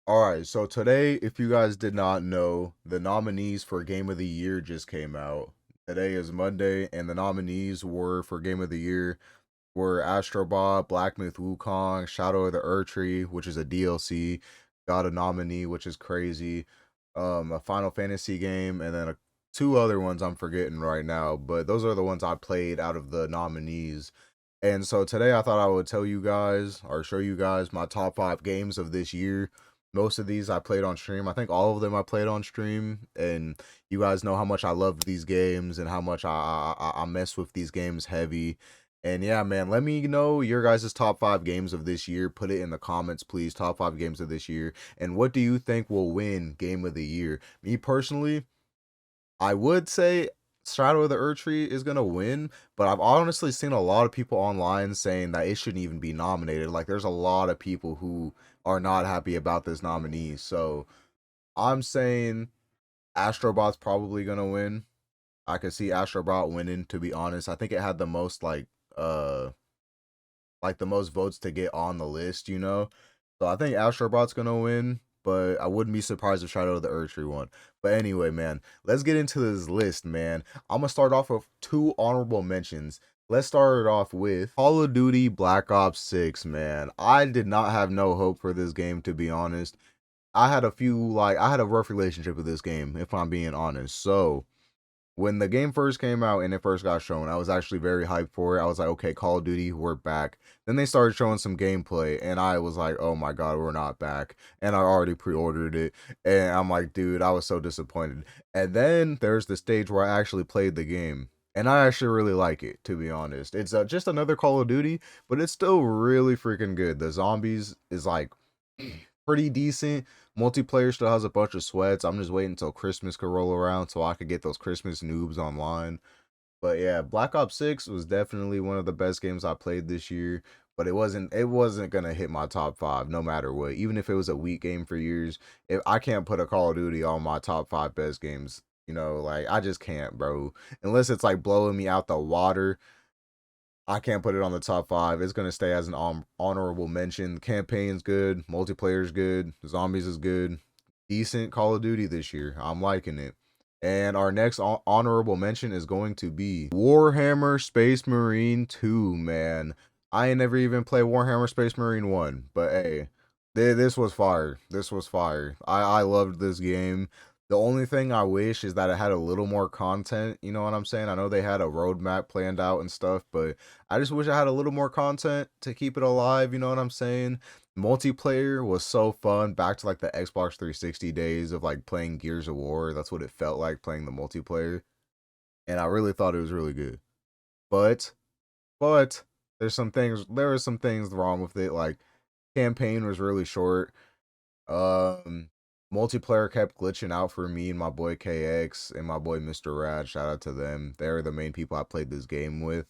Alright, so today, if you guys did not know, the nominees for Game of the Year just came out. Today is Monday, and the nominees were for Game of the Year were Astro Bot, Black Myth Wukong, Shadow of the Erdtree, which is a DLC, got a nominee, which is crazy, a Final Fantasy game, and then two other ones I'm forgetting right now, but those are the ones I played out of the nominees. And so today I thought I would tell you guys or show you guys my top 5 games of this year. Most of these I played on stream. I think all of them I played on stream, and you guys know how much I love these games and how much I mess with these games heavy. And yeah, man, let me know your guys' top 5 games of this year. Put it in the comments, please. Top 5 games of this year. And what do you think will win Game of the Year? Me personally, I would say Shadow of the Erdtree is gonna win, but I've honestly seen a lot of people online saying that it shouldn't even be nominated. Like, there's a lot of people who are not happy about this nominee. So I'm saying Astrobot's probably gonna win. I could see Astrobot winning, to be honest. I think it had the most like the most votes to get on the list. So I think Astrobot's gonna win, but I wouldn't be surprised if Shadow of the Erdtree won. But anyway, man, let's get into this list, man. I'm gonna start off with 2 honorable mentions. Let's start it off with Call of Duty Black Ops 6, man. I did not have no hope for this game, to be honest. I had a rough relationship with this game, if I'm being honest. So when the game first came out and it first got shown, I was actually very hyped for it. I was like, okay, Call of Duty, we're back. Then they started showing some gameplay, and I was like, oh my god, we're not back. And I already pre-ordered it, and I'm like, dude, I was so disappointed. And then there's the stage where I actually played the game. And I actually really like it, to be honest. It's just another Call of Duty, but it's still really freaking good. The zombies is like pretty decent. Multiplayer still has a bunch of sweats. I'm just waiting until Christmas could roll around so I could get those Christmas noobs online. But yeah, Black Ops 6 was definitely one of the best games I played this year. But it wasn't gonna hit my top 5 no matter what. Even if it was a weak game for years, if I can't put a Call of Duty on my top 5 best games, like I just can't, bro. Unless it's like blowing me out the water. I can't put it on the top 5. It's gonna stay as an honorable mention. Campaign's good, multiplayer's good, zombies is good. Decent Call of Duty this year. I'm liking it. And our next honorable mention is going to be Warhammer Space Marine 2, man. I ain't never even played Warhammer Space Marine 1, but hey, this was fire. This was fire. I loved this game. The only thing I wish is that it had a little more content, you know what I'm saying? I know they had a roadmap planned out and stuff, but I just wish I had a little more content to keep it alive, you know what I'm saying? Multiplayer was so fun, back to like the Xbox 360 days of like playing Gears of War. That's what it felt like playing the multiplayer. And I really thought it was really good. But but there were some things wrong with it. Like, campaign was really short. Um, Multiplayer kept glitching out for me and my boy KX and my boy Mr. Rad. Shout out to them. They're the main people I played this game with.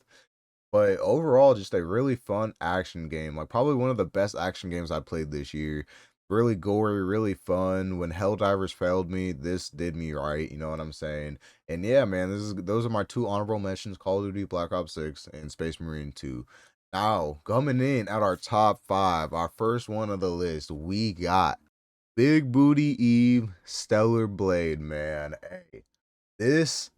But overall, just a really fun action game. Like, probably one of the best action games I played this year. Really gory, really fun. When Helldivers failed me, this did me right. You know what I'm saying? And yeah, man, those are my 2 honorable mentions: Call of Duty Black Ops 6 and Space Marine 2. Now, coming in at our top 5, our first one of the list, we got Big Booty Eve Stellar Blade, man. Hey, this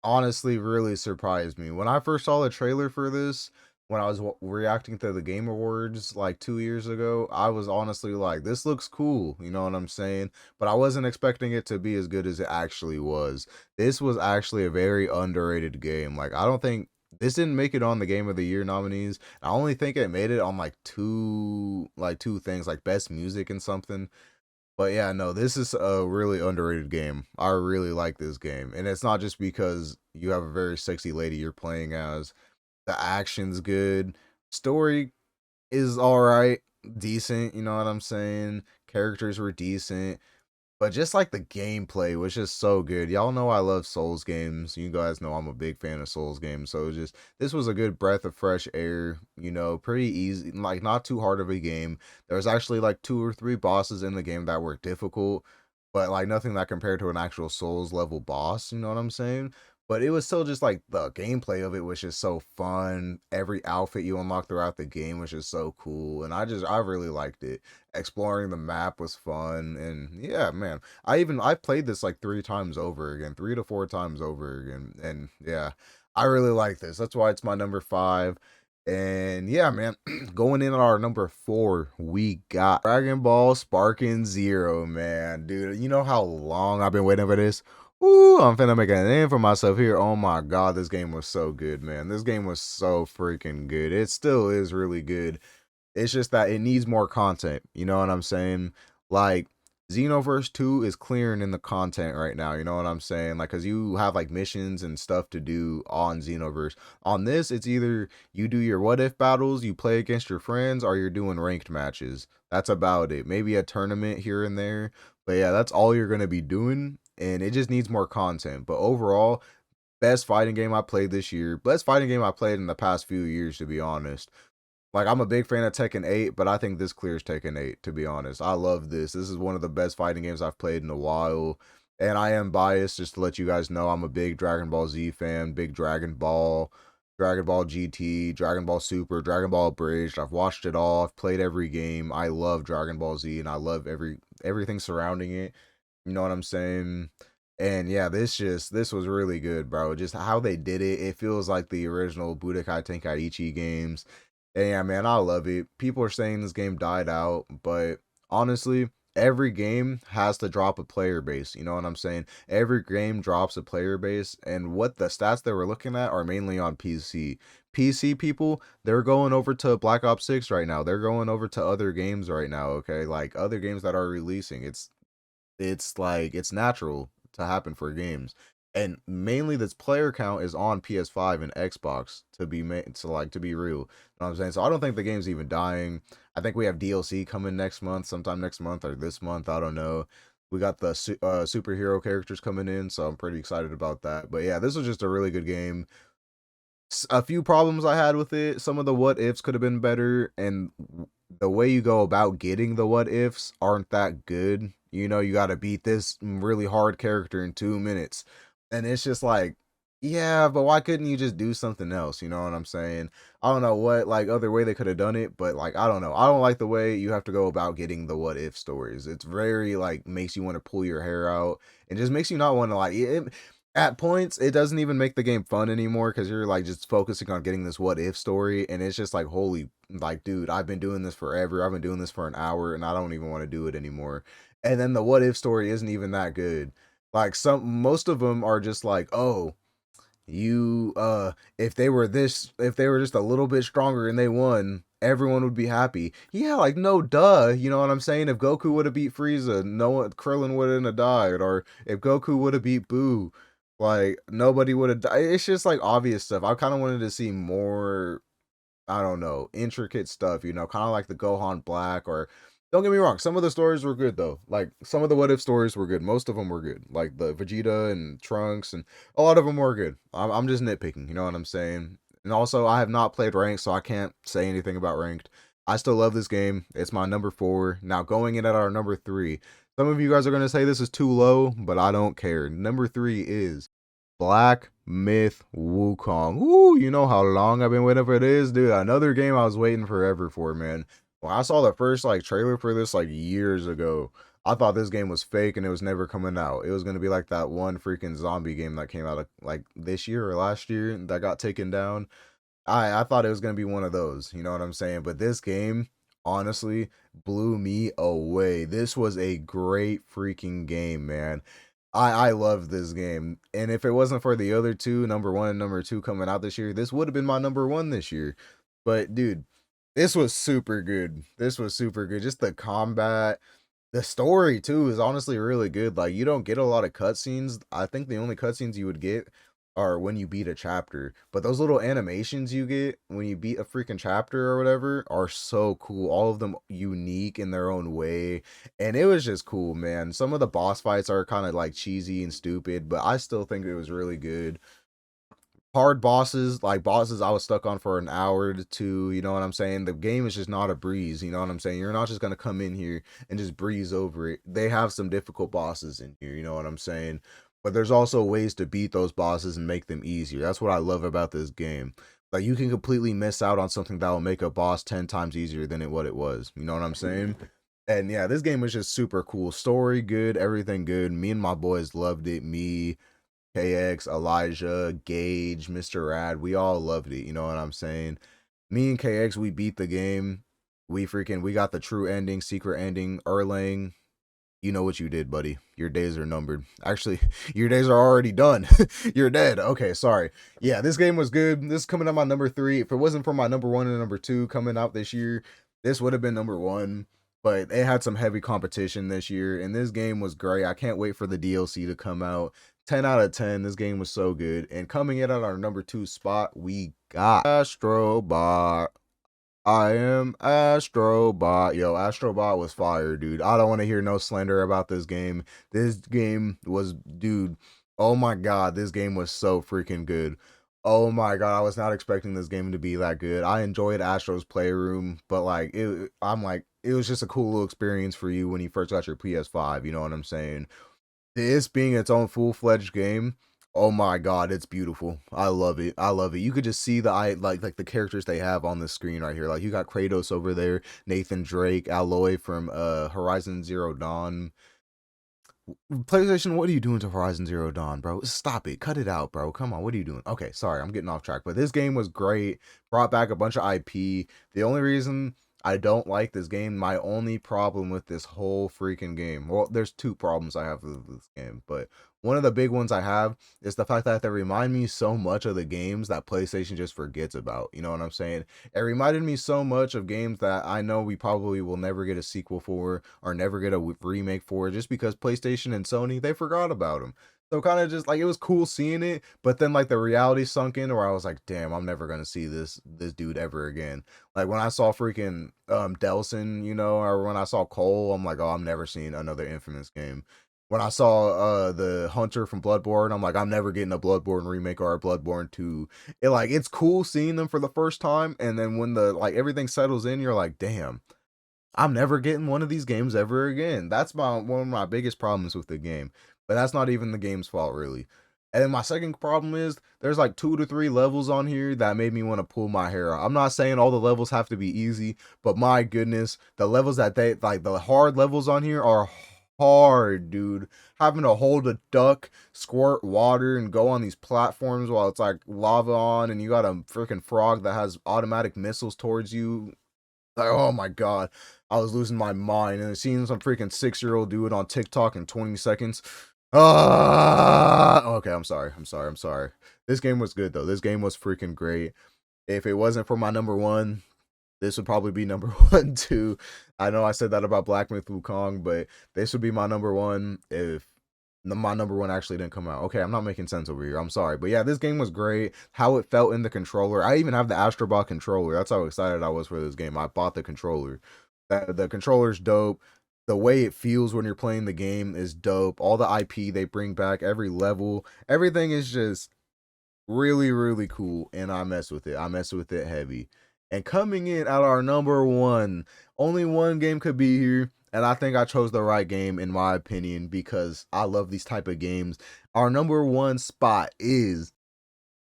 honestly really surprised me. When I first saw the trailer for this, when I was reacting to the Game Awards like 2 years ago, I was honestly like, this looks cool. You know what I'm saying? But I wasn't expecting it to be as good as it actually was. This was actually a very underrated game. Like, I don't think. This didn't make it on the Game of the Year nominees. I only think it made it on like two things, like best music and something. But yeah, no, this is a really underrated game. I really like this game. And it's not just because you have a very sexy lady you're playing as. The action's good. Story is alright. Decent, you know what I'm saying? Characters were decent. But just like the gameplay was just so good. Y'all know I love Souls games. You guys know I'm a big fan of Souls games. So just this was a good breath of fresh air, pretty easy, like not too hard of a game. There was actually like 2 or 3 bosses in the game that were difficult, but like nothing that compared to an actual Souls level boss, you know what I'm saying? but it was still just like the gameplay of it was just so fun. Every outfit you unlock throughout the game was just so cool, and I really liked it. Exploring the map was fun, and yeah, man, I played this like 3 times over again, 3 to 4 times over again, and yeah, I really like this. That's why it's my number 5. And yeah, man, going in at our number 4, we got Dragon Ball Sparking Zero, man. Dude, you know how long I've been waiting for this? Ooh, I'm finna make a name for myself here. Oh my god, this game was so good, man. This game was so freaking good. It still is really good. It's just that it needs more content. You know what I'm saying? Like Xenoverse 2 is clearing in the content right now. You know what I'm saying? Like, cause you have like missions and stuff to do on Xenoverse. On this, it's either you do your what if battles, you play against your friends, or you're doing ranked matches. That's about it. Maybe a tournament here and there. But yeah, that's all you're gonna be doing. And it just needs more content. But overall, best fighting game I played this year. Best fighting game I played in the past few years, to be honest. Like, I'm a big fan of Tekken 8, but I think this clears Tekken 8, to be honest. I love this. This is one of the best fighting games I've played in a while. And I am biased, just to let you guys know. I'm a big Dragon Ball Z fan, big Dragon Ball GT, Dragon Ball Super, Dragon Ball Abridged. I've watched it all. I've played every game. I love Dragon Ball Z, and I love everything surrounding it. You know what I'm saying? And yeah, this was really good, bro. Just how they did it. It feels like the original Budokai Tenkaichi games. And yeah, man, I love it. People are saying this game died out, but honestly, every game has to drop a player base. You know what I'm saying? Every game drops a player base, and what the stats that we're looking at are mainly on PC. PC people, they're going over to Black Ops 6 right now. They're going over to other games right now, okay? Like other games that are releasing. It's like it's natural to happen for games. And mainly this player count is on PS5 and Xbox to be made to be real. You know what I'm saying? So I don't think the game's even dying. I think we have DLC coming next month, sometime next month or this month, I don't know. We got the superhero characters coming in, so I'm pretty excited about that. But yeah, this was just a really good game. A few problems I had with it. Some of the what ifs could have been better, and the way you go about getting the what ifs aren't that good. You know, you got to beat this really hard character in 2 minutes, and it's just like, yeah, but why couldn't you just do something else? You know what I'm saying? I don't know what like other way they could have done it, but like I don't know. I don't like the way you have to go about getting the what if stories. It's very like makes you want to pull your hair out, and just makes you not want to like it, at points it doesn't even make the game fun anymore because you're like just focusing on getting this what if story, and it's just like holy, like dude, I've been doing this forever, I've been doing this for an hour, and I don't even want to do it anymore. And then the what if story isn't even that good. Like most of them are just like, oh, you if they were just a little bit stronger and they won, everyone would be happy. Yeah, like no duh, you know what I'm saying? If Goku would have beat Frieza, no one Krillin wouldn't have died, or if Goku would have beat Boo, like nobody would have died. It's just like obvious stuff. I kind of wanted to see more, I don't know, intricate stuff, you know, kind of like the Gohan Black. Or don't get me wrong, some of the stories were good though. Like some of the what if stories were good. Most of them were good. Like the Vegeta and Trunks, and a lot of them were good. I'm just nitpicking, you know what I'm saying? And also, I have not played ranked, so I can't say anything about ranked. I still love this game. It's my number 4. Now going in at our number 3. Some of you guys are gonna say this is too low, but I don't care. Number 3 is Black Myth Wukong. Ooh, you know how long I've been waiting for this, dude. Another game I was waiting forever for, man. When I saw the first like trailer for this like years ago, I thought this game was fake and it was never coming out. It was gonna be like that one freaking zombie game that came out like this year or last year that got taken down. I thought it was gonna be one of those, you know what I'm saying? But this game honestly blew me away. This was a great freaking game, man. I love this game. And if it wasn't for the other two, number 1 and number 2 coming out this year, this would have been my number 1 this year. But dude, this was super good. This was super good. Just the combat, the story too is honestly really good. Like you don't get a lot of cutscenes. I think the only cutscenes you would get are when you beat a chapter. But those little animations you get when you beat a freaking chapter or whatever are so cool. All of them unique in their own way. And it was just cool, man. Some of the boss fights are kind of like cheesy and stupid, but I still think it was really good. Hard bosses, like bosses I was stuck on for an hour to two, you know what I'm saying? The game is just not a breeze, you know what I'm saying? You're not just gonna come in here and just breeze over it. They have some difficult bosses in here, you know what I'm saying? but there's also ways to beat those bosses and make them easier. That's what I love about this game. Like, you can completely miss out on something that will make a boss 10 times easier than what it was. You know what I'm saying? And yeah, this game was just super cool. Story good, everything good. Me and my boys loved it. Me, KX, Elijah, Gage, Mr. Rad, we all loved it. You know what I'm saying? Me and KX, we beat the game. We got the true ending, secret ending. Erlang, you know what you did, buddy. Your days are numbered. Actually, your days are already done. You're dead. Okay, sorry. Yeah, this game was good. This is coming out my number 3. If it wasn't for my number 1 and number 2 coming out this year, this would have been number 1. But it had some heavy competition this year, and this game was great. I can't wait for the DLC to come out. 10 out of 10. This game was so good. And coming in at our number 2 spot, we got Astro Bot. I am Astro Bot. Yo, Astro Bot was fire, dude. I don't want to hear no slander about this game. This game was, dude, oh my god, this game was so freaking good. Oh my god, I was not expecting this game to be that good. I enjoyed Astro's Playroom, but it was just a cool little experience for you when you first got your PS5, you know what I'm saying? This being its own full-fledged game, oh my god, it's beautiful. I love it. I love it. You could just see like the characters they have on the screen right here. Like, you got Kratos over there, Nathan Drake, Aloy from Horizon Zero Dawn. PlayStation, what are you doing to Horizon Zero Dawn, bro? Stop it. Cut it out, bro. Come on, what are you doing? Okay, sorry, I'm getting off track. But this game was great. Brought back a bunch of IP. The only reason I don't like this game, my only problem with this whole freaking game, well, there's 2 problems I have with this game, but one of the big ones I have is the fact that they remind me so much of the games that PlayStation just forgets about. You know what I'm saying? It reminded me so much of games that I know we probably will never get a sequel for or never get a remake for, just because PlayStation and Sony, they forgot about them. So kind of just like, it was cool seeing it, but then like the reality sunk in where I was like, damn, I'm never gonna see this dude ever again. Like, when I saw freaking Delson, you know, or when I saw Cole, I'm like, oh, I'm never seeing another Infamous game. When I saw the Hunter from Bloodborne, I'm like, I'm never getting a Bloodborne remake or a Bloodborne 2. It's cool seeing them for the first time, and then when the everything settles in, you're like, damn, I'm never getting one of these games ever again. That's one of my biggest problems with the game. But that's not even the game's fault, really. And then my second problem is there's like 2 to 3 levels on here that made me want to pull my hair out. I'm not saying all the levels have to be easy, but my goodness, the levels that the hard levels on here are hard, dude. Having to hold a duck, squirt water, and go on these platforms while it's like lava on, and you got a freaking frog that has automatic missiles towards you. Like, oh my god, I was losing my mind, and seeing some freaking 6-year-old do it on TikTok in 20 seconds. Okay, I'm sorry. This game was good though. This game was freaking great. If it wasn't for my number 1, this would probably be number 1 too. I know I said that about Black Myth Wukong, but this would be my number 1 if my number 1 actually didn't come out. Okay, I'm not making sense over here. I'm sorry. But yeah, this game was great. How it felt in the controller. I even have the Astro Bot controller. That's how excited I was for this game. I bought the controller. The controller's dope. The way it feels when you're playing the game is dope. All the IP they bring back, every level, everything is just really, really cool. And I mess with it. I mess with it heavy. And coming in at our number 1, only one game could be here. And I think I chose the right game in my opinion, because I love these type of games. Our number 1 spot is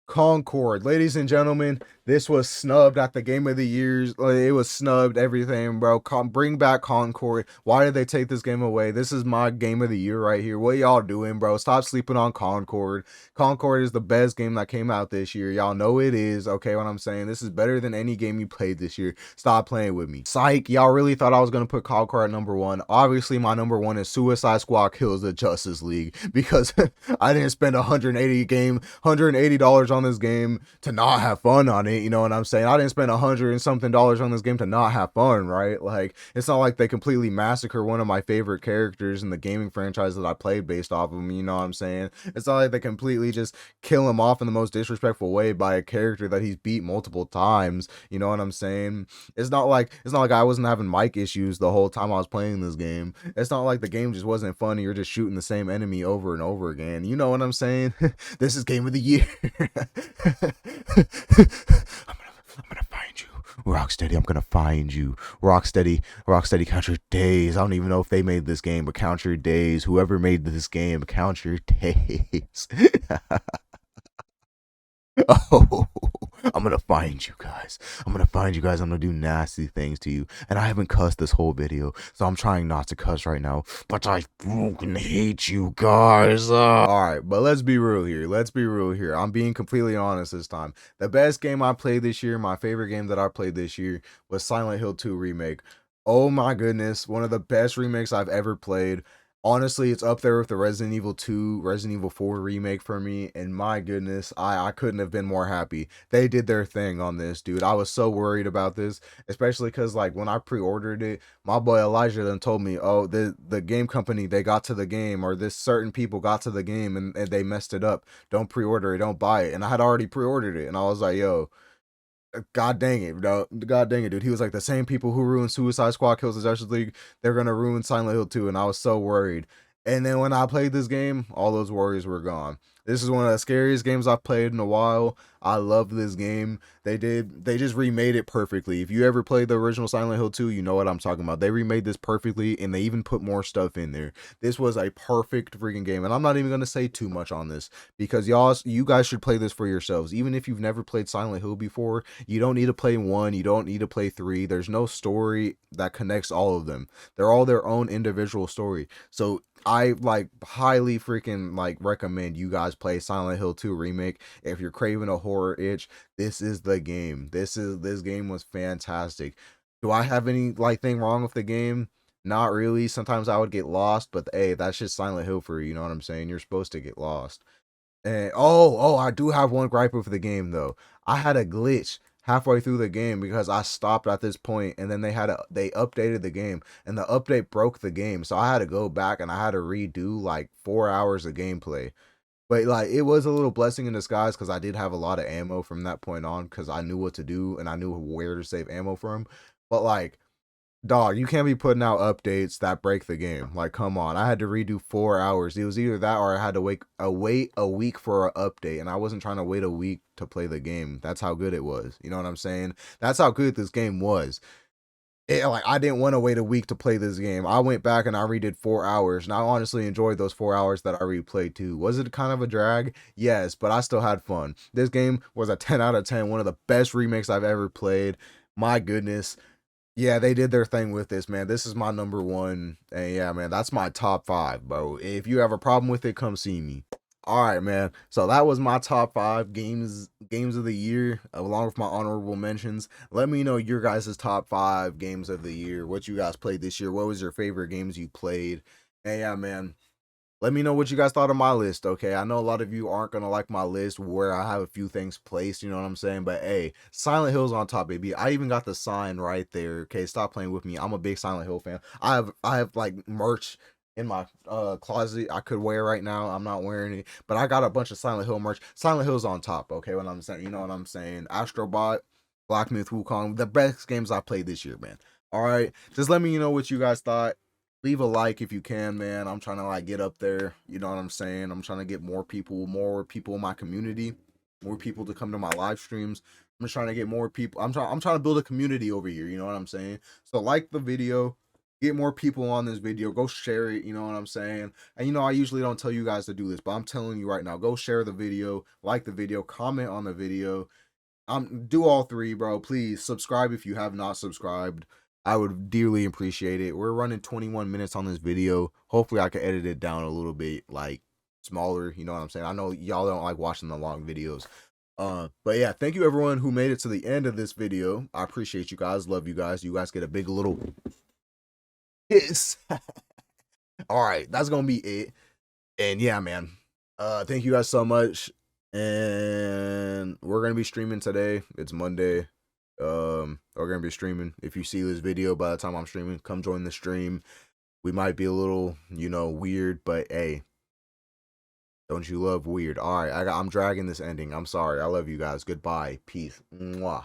Concord. Ladies and gentlemen, this was snubbed at the Game of the Years. It was snubbed, everything, bro. Bring back Concord. Why did they take this game away? This is my Game of the Year right here. What y'all doing, bro? Stop sleeping on Concord. Concord is the best game that came out this year. Y'all know it is, okay, what I'm saying? This is better than any game you played this year. Stop playing with me. Psych, y'all really thought I was going to put Concord at number 1. Obviously, my number 1 is Suicide Squad Kills the Justice League, because I didn't spend $180 on this game to not have fun on it. You know what I'm saying? I didn't spend $100 and something on this game to not have fun, right? Like, it's not like they completely massacre one of my favorite characters in the gaming franchise that I played based off of him. You know what I'm saying? It's not like they completely just kill him off in the most disrespectful way by a character that he's beat multiple times. You know what I'm saying? It's not like I wasn't having mic issues the whole time I was playing this game. It's not like the game just wasn't funny. You're just shooting the same enemy over and over again. You know what I'm saying? This is Game of the Year. I'm gonna find you. Rocksteady, I'm gonna find you. Rocksteady, count your days. I don't even know if they made this game, but count your days. Whoever made this game, count your days. Oh, I'm gonna find you guys. I'm gonna find you guys. I'm gonna do nasty things to you. And I haven't cussed this whole video, so I'm trying not to cuss right now. But I fucking hate you guys. Alright, but let's be real here. Let's be real here. I'm being completely honest this time. The best game I played this year, my favorite game that I played this year, was Silent Hill 2 Remake. Oh my goodness, one of the best remakes I've ever played. Honestly, it's up there with the Resident Evil 2, Resident Evil 4 remake for me, and my goodness, I couldn't have been more happy. They did their thing on this, dude. I was so worried about this, especially because, like, when I pre-ordered it, my boy Elijah then told me, oh, the game company, they got to the game, or this certain people got to the game, and they messed it up. Don't pre-order it, don't buy it. And I had already pre-ordered it, and I was like, yo, God dang it, bro. God dang it, dude. He was like, the same people who ruined Suicide Squad Kills the Justice League, they're gonna ruin Silent Hill 2, and I was so worried. And then when I played this game, all those worries were gone. This is one of the scariest games I've played in a while. I love this game. They just remade it perfectly. If you ever played the original Silent Hill 2, you know what I'm talking about. They remade this perfectly, and they even put more stuff in there. This was a perfect freaking game, and I'm not even gonna say too much on this because you guys should play this for yourselves. Even if you've never played Silent Hill before, you don't need to play 1, you don't need to play 3. There's no story that connects all of them. They're all their own individual story. So I like highly freaking like recommend you guys play Silent Hill 2 Remake. If you're craving a horror itch, this is the game. This game was fantastic. Do I have any like thing wrong with the game? Not really. Sometimes I would get lost, but hey, that's just Silent Hill for you, you know what I'm saying? You're supposed to get lost. And I do have one gripe with the game though. I had a glitch halfway through the game because I stopped at this point, and then they updated the game, and the update broke the game. So I had to go back and I had to redo like 4 hours of gameplay. But like it was a little blessing in disguise because I did have a lot of ammo from that point on because I knew what to do and I knew where to save ammo from. But like, dog, you can't be putting out updates that break the game. Like, come on. I had to redo 4 hours. It was either that or I had to wait a week for an update, and I wasn't trying to wait a week to play the game. That's how good it was. You know what I'm saying? That's how good this game was. Like, I didn't want to wait a week to play this game. I went back and I redid 4 hours, and I honestly enjoyed those 4 hours that I replayed too. Was it kind of a drag? Yes, but I still had fun. This game was a 10 out of 10, one of the best remakes I've ever played. My goodness. Yeah, they did their thing with this, man. This is my number one. And yeah, man, that's my top 5, bro. If you have a problem with it, come see me. All right, man. So that was my top 5 games of the year, along with my honorable mentions. Let me know your guys' top 5 games of the year. What you guys played this year? What was your favorite games you played? And yeah, man, let me know what you guys thought of my list, okay? I know a lot of you aren't going to like my list where I have a few things placed, you know what I'm saying? But hey, Silent Hill's on top, baby. I even got the sign right there, okay? Stop playing with me. I'm a big Silent Hill fan. I have like merch in my closet I could wear right now. I'm not wearing it, but I got a bunch of Silent Hill merch. Silent Hill's on top, okay? What I'm saying, you know what I'm saying? Astro Bot, Black Myth, Wukong, the best games I played this year, man. All right, just let me know what you guys thought. Leave a like if you can, man. I'm trying to like get up there, you know what I'm saying? I'm trying to get more people in my community, more people to come to my live streams. I'm just trying to get more people. I'm trying to build a community over here, you know what I'm saying? So like the video, get more people on this video, go share it, you know what I'm saying? And you know, I usually don't tell you guys to do this, but I'm telling you right now, go share the video, like the video, comment on the video. Do all 3, bro. Please subscribe if you have not subscribed. I would dearly appreciate it. We're running 21 minutes on this video. Hopefully I can edit it down a little bit, like smaller, you know what I'm saying? I know y'all don't like watching the long videos. But yeah, thank you everyone who made it to the end of this video. I appreciate you guys. Love you guys. You guys get a big little kiss. All right, that's gonna be it. And yeah, man. Thank you guys so much. And we're gonna be streaming today. It's Monday. We're gonna be streaming. If you see this video by the time I'm streaming, come join the stream. We might be a little, you know, weird, but hey, don't you love weird? All right, I'm dragging this ending. I'm sorry. I love you guys. Goodbye. Peace. Mwah.